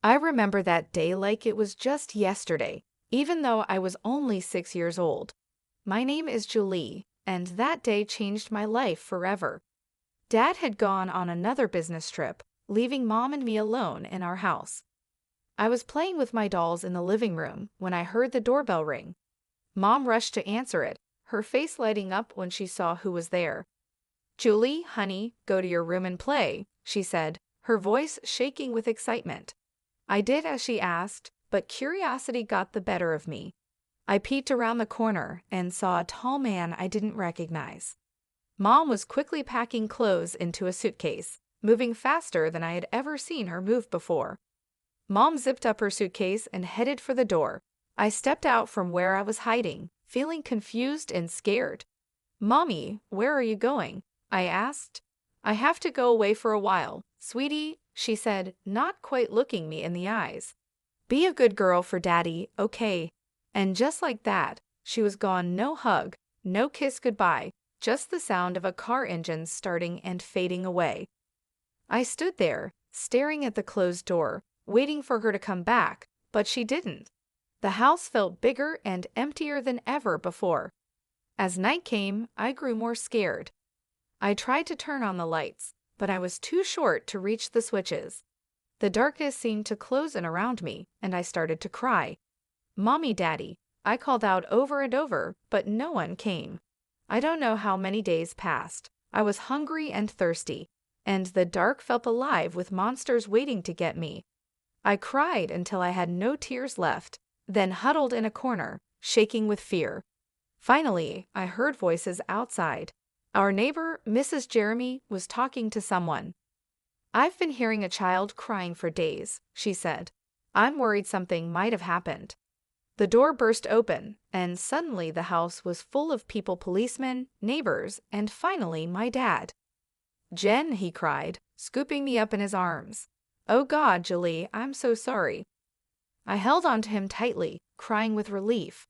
I remember that day like it was just yesterday, even though I was only 6 years old. My name is Julie, and that day changed my life forever. Dad had gone on another business trip, leaving Mom and me alone in our house. I was playing with my dolls in the living room when I heard the doorbell ring. Mom rushed to answer it, her face lighting up when she saw who was there. "Julie, honey, go to your room and play," she said, her voice shaking with excitement. I did as she asked, but curiosity got the better of me. I peeked around the corner and saw a tall man I didn't recognize. Mom was quickly packing clothes into a suitcase, moving faster than I had ever seen her move before. Mom zipped up her suitcase and headed for the door. I stepped out from where I was hiding, feeling confused and scared. "Mommy, where are you going?" I asked. "I have to go away for a while, sweetie," she said, not quite looking me in the eyes. "Be a good girl for Daddy, okay?" And just like that, she was gone. No hug, no kiss goodbye, just the sound of a car engine starting and fading away. I stood there, staring at the closed door, waiting for her to come back, but she didn't. The house felt bigger and emptier than ever before. As night came, I grew more scared. I tried to turn on the lights, but I was too short to reach the switches. The darkness seemed to close in around me, and I started to cry. "Mommy, Daddy," I called out over and over, but no one came. I don't know how many days passed. I was hungry and thirsty, and the dark felt alive with monsters waiting to get me. I cried until I had no tears left, then huddled in a corner, shaking with fear. Finally, I heard voices outside. Our neighbor, Mrs. Jeremy, was talking to someone. "I've been hearing a child crying for days," she said. "I'm worried something might have happened." The door burst open, and suddenly the house was full of people, policemen, neighbors, and finally my dad. "Jen," he cried, scooping me up in his arms. "Oh God, Julie, I'm so sorry." I held on to him tightly, crying with relief.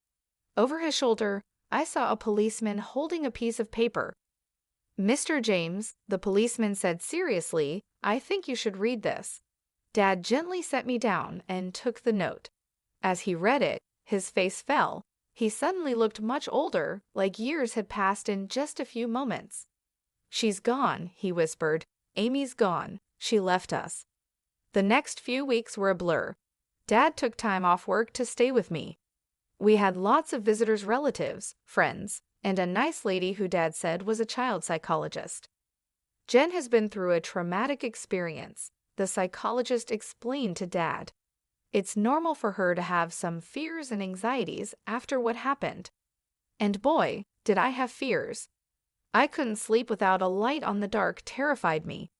Over his shoulder, I saw a policeman holding a piece of paper. "Mr. James," the policeman said seriously, "I think you should read this." Dad gently set me down and took the note. As he read it, his face fell. He suddenly looked much older, like years had passed in just a few moments. "She's gone," he whispered. "Amy's gone. She left us." The next few weeks were a blur. Dad took time off work to stay with me. We had lots of visitors, relatives, friends, and a nice lady who Dad said was a child psychologist. "Jen has been through a traumatic experience," the psychologist explained to Dad. "It's normal for her to have some fears and anxieties after what happened." And boy, did I have fears. I couldn't sleep without a light on. The dark terrified me.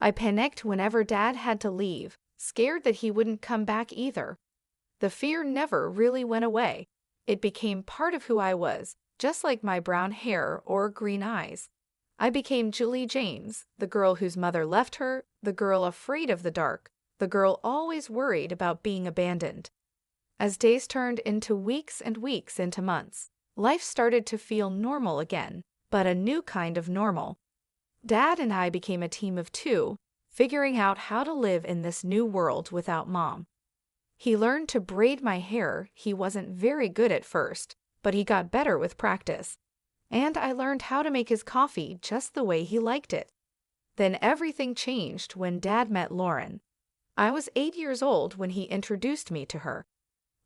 I panicked whenever Dad had to leave, scared that he wouldn't come back either. The fear never really went away. It became part of who I was, just like my brown hair or green eyes. I became Julie James, the girl whose mother left her, the girl afraid of the dark, the girl always worried about being abandoned. As days turned into weeks and weeks into months, life started to feel normal again, but a new kind of normal. Dad and I became a team of two, figuring out how to live in this new world without Mom. He learned to braid my hair. He wasn't very good at first, but he got better with practice. And I learned how to make his coffee just the way he liked it. Then everything changed when Dad met Lauren. I was 8 years old when he introduced me to her.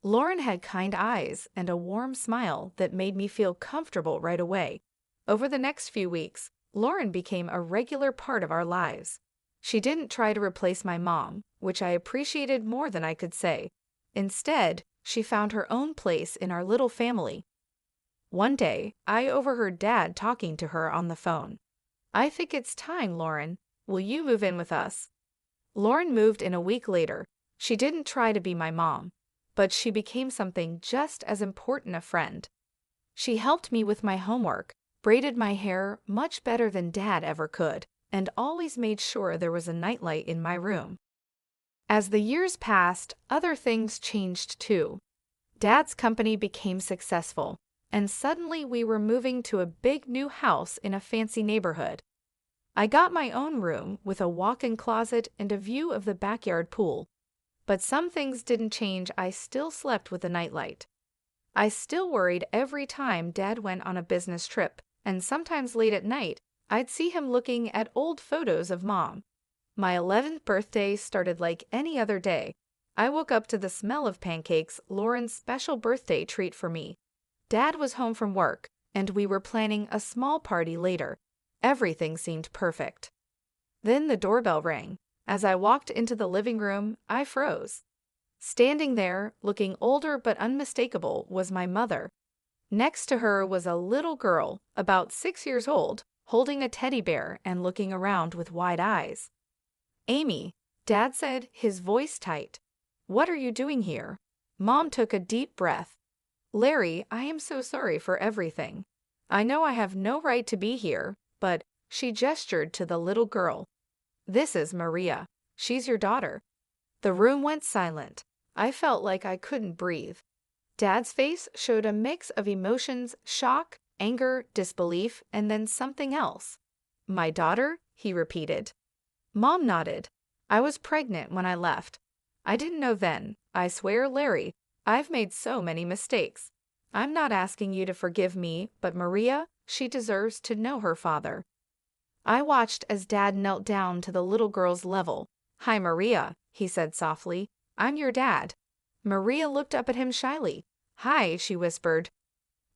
Lauren had kind eyes and a warm smile that made me feel comfortable right away. Over the next few weeks, Lauren became a regular part of our lives. She didn't try to replace my mom, which I appreciated more than I could say. Instead, she found her own place in our little family. One day, I overheard Dad talking to her on the phone. "I think it's time, Lauren. Will you move in with us?" Lauren moved in a week later. She didn't try to be my mom, but she became something just as important, a friend. She helped me with my homework, braided my hair much better than Dad ever could, and always made sure there was a nightlight in my room. As the years passed, other things changed too. Dad's company became successful, and suddenly we were moving to a big new house in a fancy neighborhood. I got my own room with a walk-in closet and a view of the backyard pool. But some things didn't change. I still slept with a nightlight. I still worried every time Dad went on a business trip, and sometimes late at night, I'd see him looking at old photos of Mom. My 11th birthday started like any other day. I woke up to the smell of pancakes, Lauren's special birthday treat for me. Dad was home from work, and we were planning a small party later. Everything seemed perfect. Then the doorbell rang. As I walked into the living room, I froze. Standing there, looking older but unmistakable, was my mother. Next to her was a little girl, about 6 years old, holding a teddy bear and looking around with wide eyes. "Amy," Dad said, his voice tight. "What are you doing here?" Mom took a deep breath. "Larry, I am so sorry for everything. I know I have no right to be here, but," she gestured to the little girl. "This is Maria. She's your daughter." The room went silent. I felt like I couldn't breathe. Dad's face showed a mix of emotions: shock, anger, disbelief, and then something else. "My daughter?" he repeated. Mom nodded. "I was pregnant when I left. I didn't know then. I swear, Larry, I've made so many mistakes. I'm not asking you to forgive me, but Maria, she deserves to know her father." I watched as Dad knelt down to the little girl's level. "Hi, Maria," he said softly. "I'm your dad." Maria looked up at him shyly. "Hi," she whispered.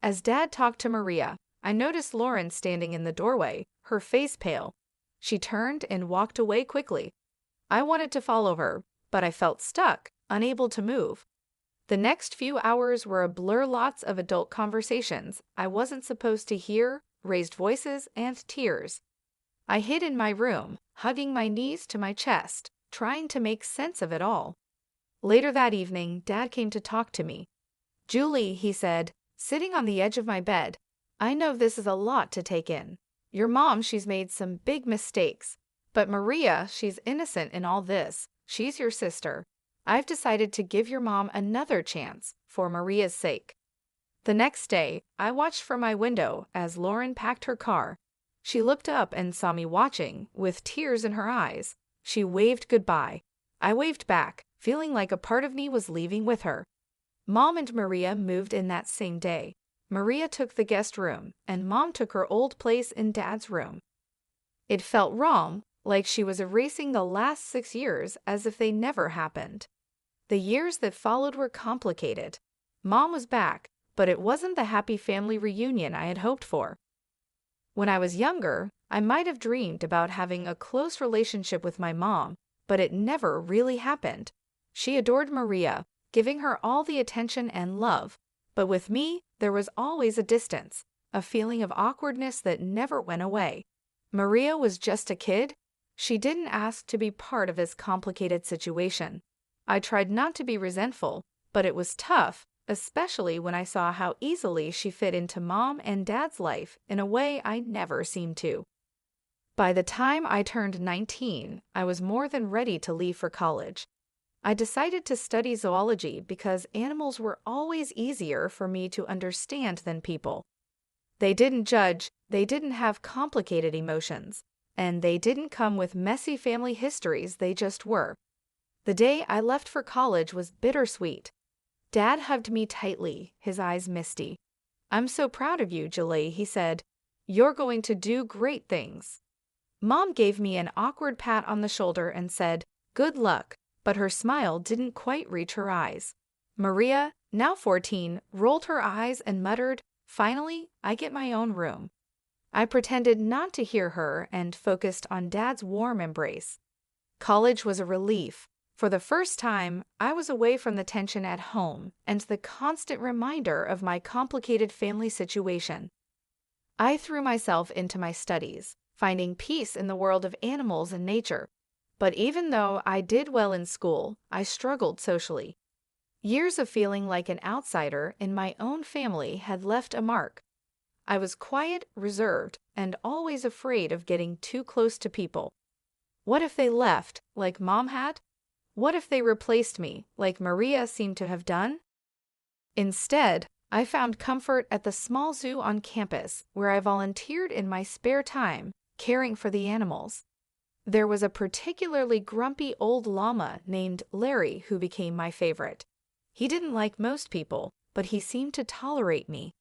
As Dad talked to Maria, I noticed Lauren standing in the doorway, her face pale. She turned and walked away quickly. I wanted to follow her, but I felt stuck, unable to move. The next few hours were a blur: lots of adult conversations I wasn't supposed to hear, raised voices, and tears. I hid in my room, hugging my knees to my chest, trying to make sense of it all. Later that evening, Dad came to talk to me. "Julie," he said, sitting on the edge of my bed, "I know this is a lot to take in. Your mom, she's made some big mistakes. But Maria, she's innocent in all this. She's your sister. I've decided to give your mom another chance, for Maria's sake." The next day, I watched from my window as Lauren packed her car. She looked up and saw me watching, with tears in her eyes. She waved goodbye. I waved back, feeling like a part of me was leaving with her. Mom and Maria moved in that same day. Maria took the guest room, and Mom took her old place in Dad's room. It felt wrong, like she was erasing the last 6 years as if they never happened. The years that followed were complicated. Mom was back, but it wasn't the happy family reunion I had hoped for. When I was younger, I might have dreamed about having a close relationship with my mom, but it never really happened. She adored Maria, giving her all the attention and love, but with me, there was always a distance, a feeling of awkwardness that never went away. Maria was just a kid. She didn't ask to be part of this complicated situation. I tried not to be resentful, but it was tough, especially when I saw how easily she fit into Mom and Dad's life in a way I never seemed to. By the time I turned 19, I was more than ready to leave for college. I decided to study zoology because animals were always easier for me to understand than people. They didn't judge, they didn't have complicated emotions, and they didn't come with messy family histories. They just were. The day I left for college was bittersweet. Dad hugged me tightly, his eyes misty. "I'm so proud of you, Julie," he said. "You're going to do great things." Mom gave me an awkward pat on the shoulder and said, "Good luck," but her smile didn't quite reach her eyes. Maria, now 14, rolled her eyes and muttered, "Finally, I get my own room." I pretended not to hear her and focused on Dad's warm embrace. College was a relief. For the first time, I was away from the tension at home and the constant reminder of my complicated family situation. I threw myself into my studies, finding peace in the world of animals and nature. But even though I did well in school, I struggled socially. Years of feeling like an outsider in my own family had left a mark. I was quiet, reserved, and always afraid of getting too close to people. What if they left, like Mom had? What if they replaced me, like Maria seemed to have done? Instead, I found comfort at the small zoo on campus, where I volunteered in my spare time, caring for the animals. There was a particularly grumpy old llama named Larry who became my favorite. He didn't like most people, but he seemed to tolerate me.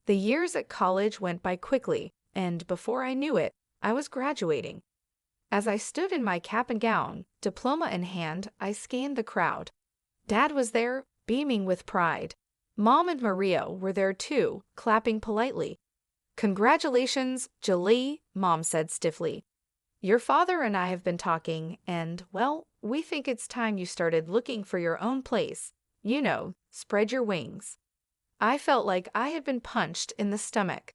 The years at college went by quickly, and before I knew it, I was graduating. As I stood in my cap and gown, diploma in hand, I scanned the crowd. Dad was there, beaming with pride. Mom and Maria were there too, clapping politely. "Congratulations, Julie," Mom said stiffly. "Your father and I have been talking, and, well, we think it's time you started looking for your own place. You know, spread your wings." I felt like I had been punched in the stomach.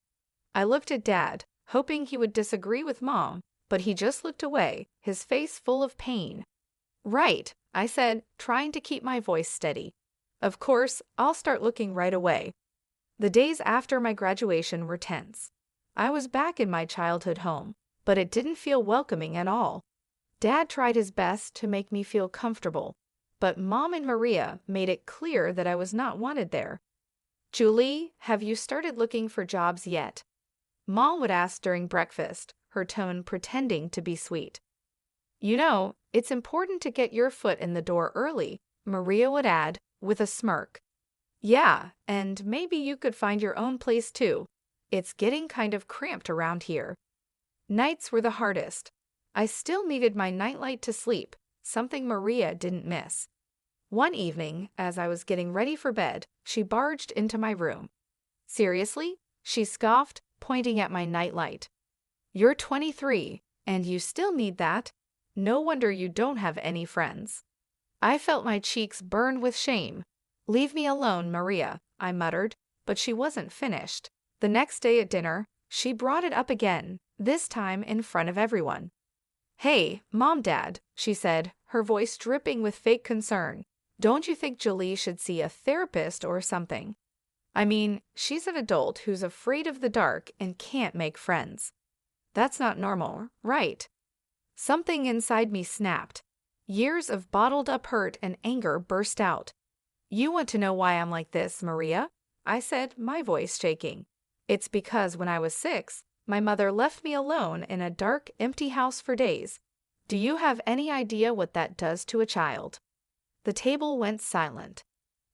I looked at Dad, hoping he would disagree with Mom, but he just looked away, his face full of pain. "Right," I said, trying to keep my voice steady. "Of course, I'll start looking right away." The days after my graduation were tense. I was back in my childhood home, but it didn't feel welcoming at all. Dad tried his best to make me feel comfortable, but Mom and Maria made it clear that I was not wanted there. "Julie, have you started looking for jobs yet?" Mom would ask during breakfast, her tone pretending to be sweet. "You know, it's important to get your foot in the door early," Maria would add, with a smirk. "Yeah, and maybe you could find your own place too. It's getting kind of cramped around here." Nights were the hardest. I still needed my nightlight to sleep, something Maria didn't miss. One evening, as I was getting ready for bed, she barged into my room. "Seriously?" she scoffed, pointing at my nightlight. "You're 23, and you still need that? No wonder you don't have any friends." I felt my cheeks burn with shame. "Leave me alone, Maria," I muttered, but she wasn't finished. The next day at dinner, she brought it up again, this time in front of everyone. "Hey, Mom, Dad," she said, her voice dripping with fake concern. "Don't you think Julie should see a therapist or something? I mean, she's an adult who's afraid of the dark and can't make friends. That's not normal, right?" Something inside me snapped. Years of bottled-up hurt and anger burst out. "You want to know why I'm like this, Maria?" I said, my voice shaking. "It's because when I was 6, my mother left me alone in a dark, empty house for days. Do you have any idea what that does to a child?" The table went silent.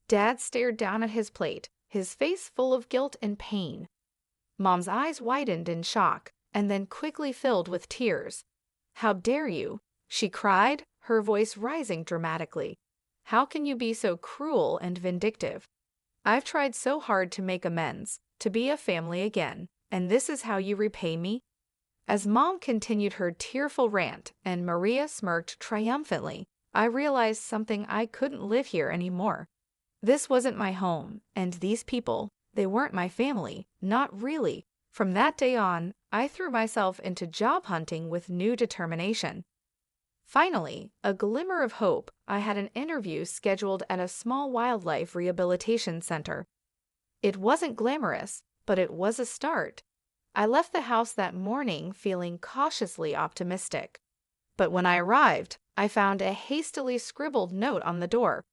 Dad stared down at his plate, his face full of guilt and pain. Mom's eyes widened in shock, and then quickly filled with tears. "How dare you?" she cried, her voice rising dramatically. "How can you be so cruel and vindictive? I've tried so hard to make amends, to be a family again, and this is how you repay me?" As Mom continued her tearful rant and Maria smirked triumphantly, I realized something: I couldn't live here anymore. This wasn't my home, and these people, they weren't my family, not really. From that day on, I threw myself into job hunting with new determination. Finally, a glimmer of hope, I had an interview scheduled at a small wildlife rehabilitation center. It wasn't glamorous, but it was a start. I left the house that morning feeling cautiously optimistic. But when I arrived, I found a hastily scribbled note on the door.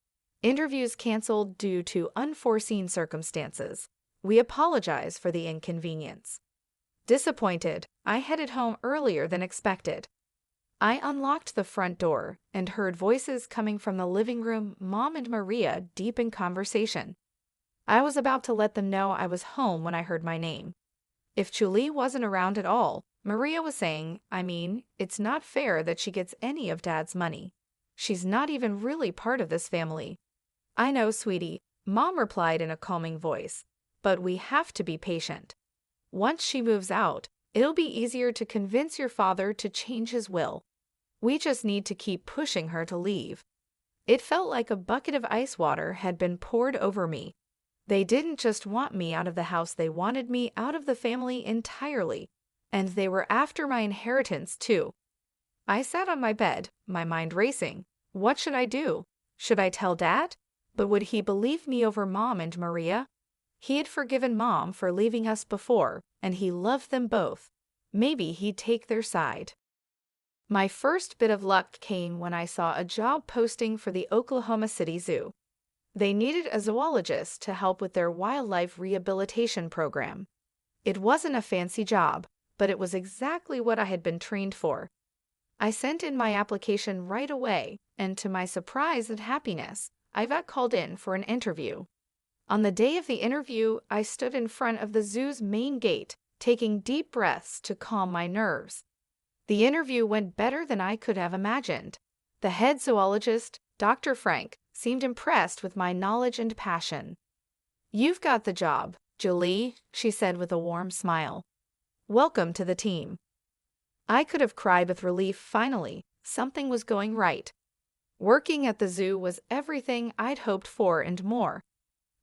"Interviews canceled due to unforeseen circumstances. We apologize for the inconvenience." Disappointed, I headed home earlier than expected. I unlocked the front door and heard voices coming from the living room, Mom and Maria deep in conversation. I was about to let them know I was home when I heard my name. If Julie wasn't around at all, Maria was saying, it's not fair that she gets any of Dad's money. She's not even really part of this family. "I know, sweetie," Mom replied in a calming voice, "but we have to be patient. Once she moves out, it'll be easier to convince your father to change his will. We just need to keep pushing her to leave." It felt like a bucket of ice water had been poured over me. They didn't just want me out of the house, they wanted me out of the family entirely. And they were after my inheritance, too. I sat on my bed, my mind racing. What should I do? Should I tell Dad? But would he believe me over Mom and Maria? He had forgiven Mom for leaving us before, and he loved them both. Maybe he'd take their side. My first bit of luck came when I saw a job posting for the Oklahoma City Zoo. They needed a zoologist to help with their wildlife rehabilitation program. It wasn't a fancy job, but it was exactly what I had been trained for. I sent in my application right away, and to my surprise and happiness, I got called in for an interview. On the day of the interview, I stood in front of the zoo's main gate, taking deep breaths to calm my nerves. The interview went better than I could have imagined. The head zoologist, Dr. Frank, seemed impressed with my knowledge and passion. "You've got the job, Julie," she said with a warm smile. "Welcome to the team." I could have cried with relief. Finally, something was going right. Working at the zoo was everything I'd hoped for and more.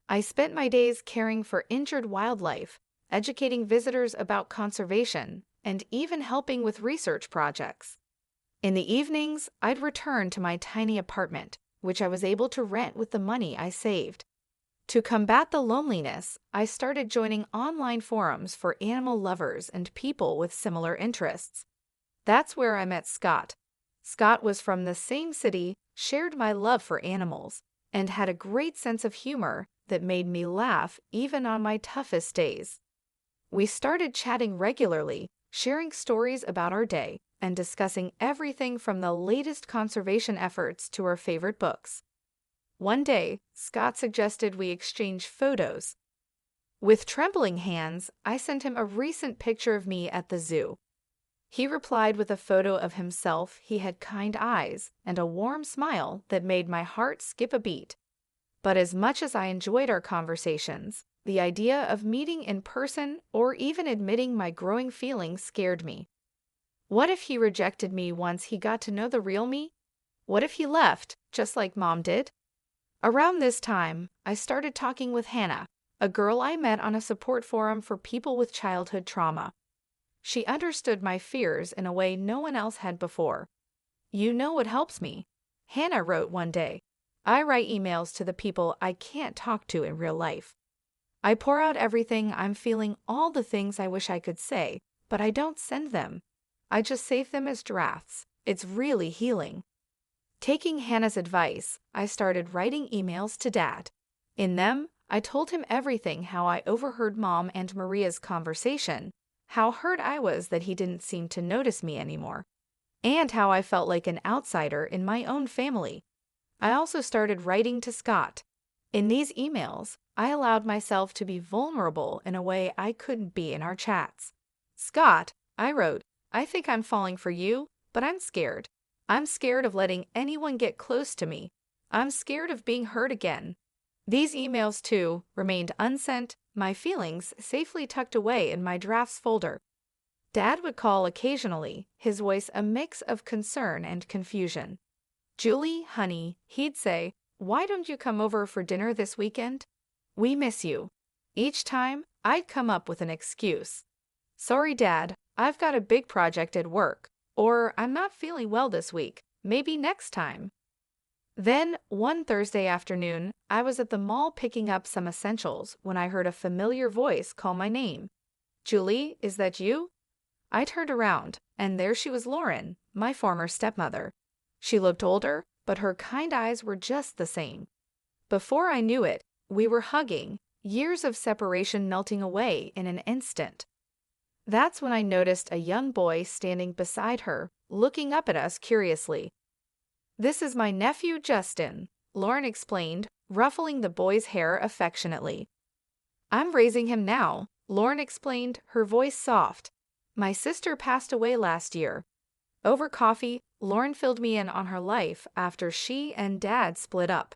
I spent my days caring for injured wildlife, educating visitors about conservation, and even helping with research projects. In the evenings, I'd return to my tiny apartment, which I was able to rent with the money I saved. To combat the loneliness, I started joining online forums for animal lovers and people with similar interests. That's where I met Scott. Scott was from the same city, shared my love for animals, and had a great sense of humor that made me laugh even on my toughest days. We started chatting regularly, sharing stories about our day, and discussing everything from the latest conservation efforts to our favorite books. One day, Scott suggested we exchange photos. With trembling hands, I sent him a recent picture of me at the zoo. He replied with a photo of himself. He had kind eyes and a warm smile that made my heart skip a beat. But as much as I enjoyed our conversations, the idea of meeting in person or even admitting my growing feelings scared me. What if he rejected me once he got to know the real me? What if he left, just like Mom did? Around this time, I started talking with Hannah, a girl I met on a support forum for people with childhood trauma. She understood my fears in a way no one else had before. "You know what helps me," Hannah wrote one day. "I write emails to the people I can't talk to in real life. I pour out everything I'm feeling, all the things I wish I could say, but I don't send them. I just save them as drafts. It's really healing." Taking Hannah's advice, I started writing emails to Dad. In them, I told him everything: how I overheard Mom and Maria's conversation, how hurt I was that he didn't seem to notice me anymore, and how I felt like an outsider in my own family. I also started writing to Scott. In these emails, I allowed myself to be vulnerable in a way I couldn't be in our chats. "Scott," I wrote, "I think I'm falling for you, but I'm scared. I'm scared of letting anyone get close to me. I'm scared of being hurt again." These emails, too, remained unsent, my feelings safely tucked away in my drafts folder. Dad would call occasionally, his voice a mix of concern and confusion. "Julie, honey," he'd say, "why don't you come over for dinner this weekend? We miss you." Each time, I'd come up with an excuse. "Sorry, Dad, I've got a big project at work," or "I'm not feeling well this week, maybe next time." Then, one Thursday afternoon, I was at the mall picking up some essentials when I heard a familiar voice call my name. "Julie, is that you?" I turned around, and there she was, Lauren, my former stepmother. She looked older, but her kind eyes were just the same. Before I knew it, we were hugging, years of separation melting away in an instant. That's when I noticed a young boy standing beside her, looking up at us curiously. "This is my nephew Justin," Lauren explained, ruffling the boy's hair affectionately. "I'm raising him now," Lauren explained, her voice soft. "My sister passed away last year." Over coffee, Lauren filled me in on her life after she and Dad split up.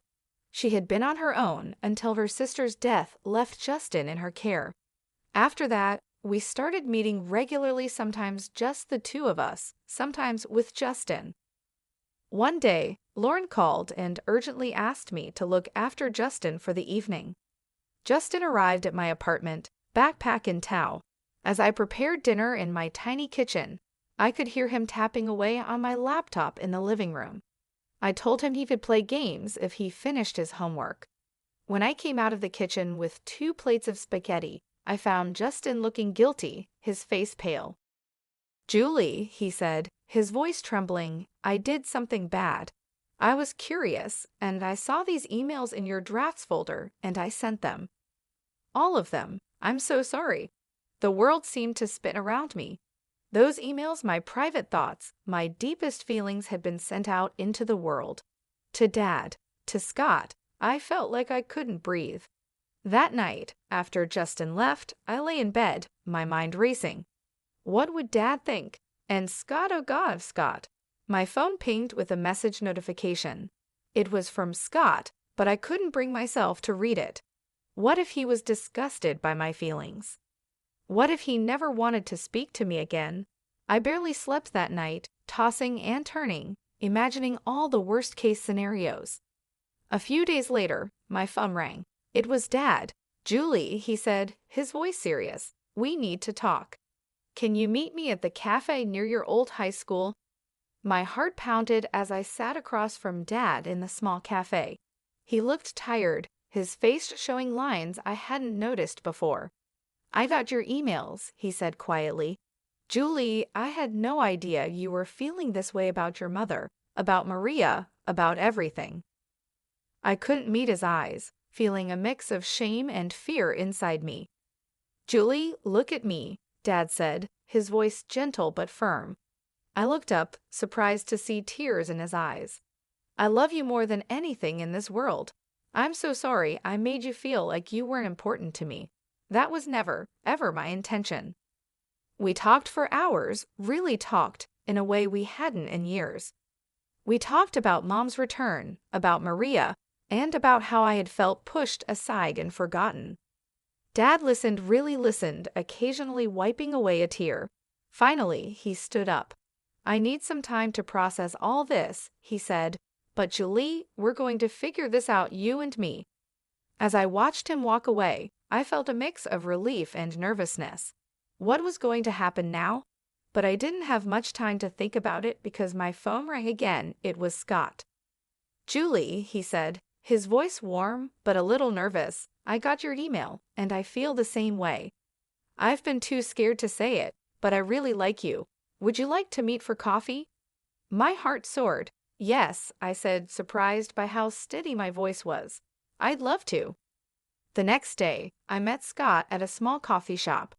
She had been on her own until her sister's death left Justin in her care. After that, we started meeting regularly, sometimes just the two of us, sometimes with Justin. One day, Lauren called and urgently asked me to look after Justin for the evening. Justin arrived at my apartment, backpack in tow. As I prepared dinner in my tiny kitchen, I could hear him tapping away on my laptop in the living room. I told him he could play games if he finished his homework. When I came out of the kitchen with 2 plates of spaghetti, I found Justin looking guilty, his face pale. "Julie," he said, his voice trembling, "I did something bad. I was curious, and I saw these emails in your drafts folder, and I sent them. All of them. I'm so sorry." The world seemed to spin around me. Those emails, my private thoughts, my deepest feelings had been sent out into the world. To Dad, to Scott, I felt like I couldn't breathe. That night, after Justin left, I lay in bed, my mind racing. What would Dad think? And Scott, oh God, Scott. My phone pinged with a message notification. It was from Scott, but I couldn't bring myself to read it. What if he was disgusted by my feelings? What if he never wanted to speak to me again? I barely slept that night, tossing and turning, imagining all the worst-case scenarios. A few days later, my phone rang. It was Dad. "Julie," he said, his voice serious. "We need to talk. Can you meet me at the cafe near your old high school?" My heart pounded as I sat across from Dad in the small cafe. He looked tired, his face showing lines I hadn't noticed before. "I got your emails," he said quietly. "Julie, I had no idea you were feeling this way about your mother, about Maria, about everything." I couldn't meet his eyes, feeling a mix of shame and fear inside me. "Julie, look at me," Dad said, his voice gentle but firm. I looked up, surprised to see tears in his eyes. "I love you more than anything in this world. I'm so sorry I made you feel like you weren't important to me. That was never, ever my intention." We talked for hours, really talked, in a way we hadn't in years. We talked about Mom's return, about Maria, and about how I had felt pushed aside and forgotten. Dad listened, really listened, occasionally wiping away a tear. Finally, he stood up. "I need some time to process all this," he said, "but Julie, we're going to figure this out, you and me." As I watched him walk away, I felt a mix of relief and nervousness. What was going to happen now? But I didn't have much time to think about it because my phone rang again. It was Scott. "Julie," he said, his voice warm but a little nervous, "I got your email, and I feel the same way. I've been too scared to say it, but I really like you. Would you like to meet for coffee?" My heart soared. "Yes," I said, surprised by how steady my voice was. "I'd love to." The next day, I met Scott at a small coffee shop.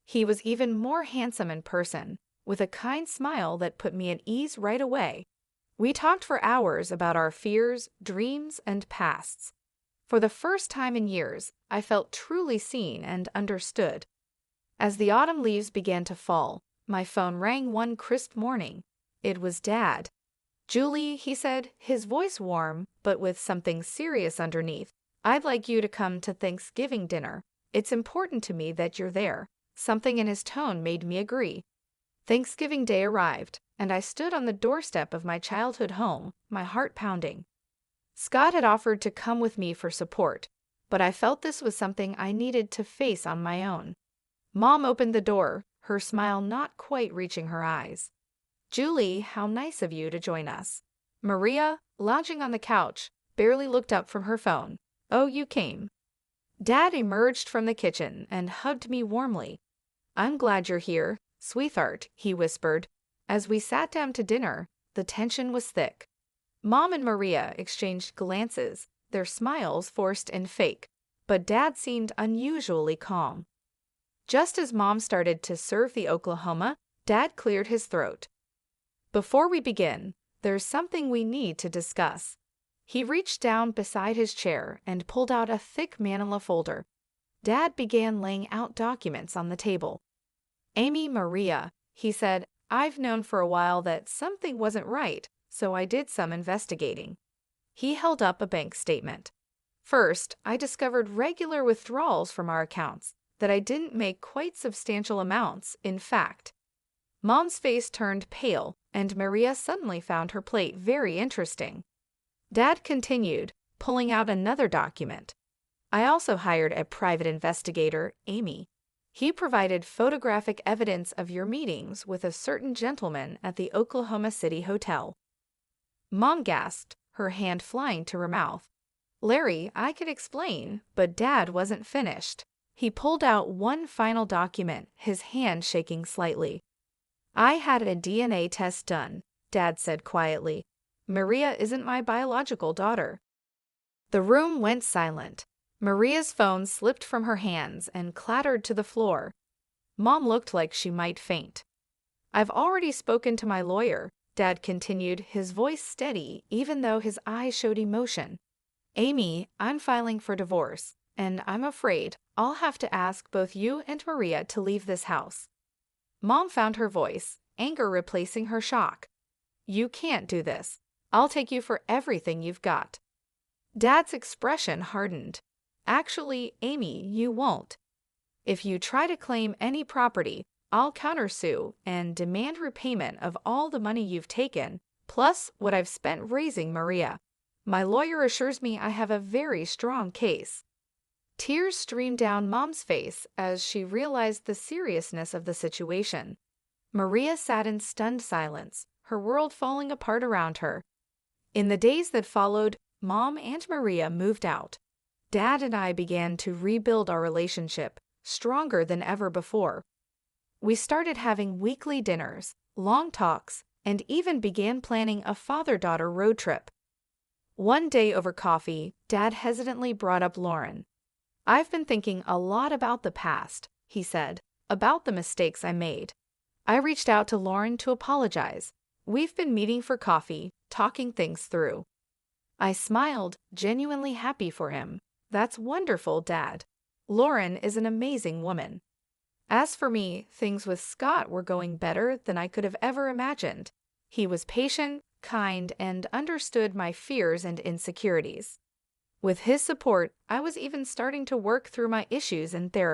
He was even more handsome in person, with a kind smile that put me at ease right away. We talked for hours about our fears, dreams, and pasts. For the first time in years, I felt truly seen and understood. As the autumn leaves began to fall, my phone rang one crisp morning. It was Dad. "Julie," he said, his voice warm, but with something serious underneath, "I'd like you to come to Thanksgiving dinner. It's important to me that you're there." Something in his tone made me agree. Thanksgiving Day arrived, and I stood on the doorstep of my childhood home, my heart pounding. Scott had offered to come with me for support, but I felt this was something I needed to face on my own. Mom opened the door, her smile not quite reaching her eyes. "Julie, how nice of you to join us." Maria, lounging on the couch, barely looked up from her phone. "Oh, you came." Dad emerged from the kitchen and hugged me warmly. "I'm glad you're here, sweetheart," he whispered. As we sat down to dinner, the tension was thick. Mom and Maria exchanged glances, their smiles forced and fake, but Dad seemed unusually calm. Just as Mom started to serve the Oklahoma, Dad cleared his throat. "Before we begin, there's something we need to discuss." He reached down beside his chair and pulled out a thick manila folder. Dad began laying out documents on the table. "Amy, Maria," he said, "I've known for a while that something wasn't right, so I did some investigating." He held up a bank statement. "First, I discovered regular withdrawals from our accounts, that I didn't make quite substantial amounts, in fact." Mom's face turned pale, and Maria suddenly found her plate very interesting. Dad continued, pulling out another document. "I also hired a private investigator, Amy. He provided photographic evidence of your meetings with a certain gentleman at the Oklahoma City Hotel." Mom gasped, her hand flying to her mouth. "Larry, I could explain," but Dad wasn't finished. He pulled out one final document, his hand shaking slightly. "I had a DNA test done," Dad said quietly. "Maria isn't my biological daughter." The room went silent. Maria's phone slipped from her hands and clattered to the floor. Mom looked like she might faint. I've already spoken to my lawyer, Dad continued, his voice steady even though his eyes showed emotion. Amy, I'm filing for divorce, and I'm afraid I'll have to ask both you and Maria to leave this house. Mom found her voice, anger replacing her shock. You can't do this. I'll take you for everything you've got. Dad's expression hardened. Actually, Amy, you won't. If you try to claim any property, I'll countersue and demand repayment of all the money you've taken, plus what I've spent raising Maria. My lawyer assures me I have a very strong case. Tears streamed down Mom's face as she realized the seriousness of the situation. Maria sat in stunned silence, her world falling apart around her. In the days that followed, Mom and Maria moved out. Dad and I began to rebuild our relationship, stronger than ever before. We started having weekly dinners, long talks, and even began planning a father-daughter road trip. One day over coffee, Dad hesitantly brought up Lauren. I've been thinking a lot about the past, he said, about the mistakes I made. I reached out to Lauren to apologize. We've been meeting for coffee, talking things through. I smiled, genuinely happy for him. That's wonderful, Dad. Lauren is an amazing woman. As for me, things with Scott were going better than I could have ever imagined. He was patient, kind, and understood my fears and insecurities. With his support, I was even starting to work through my issues in therapy.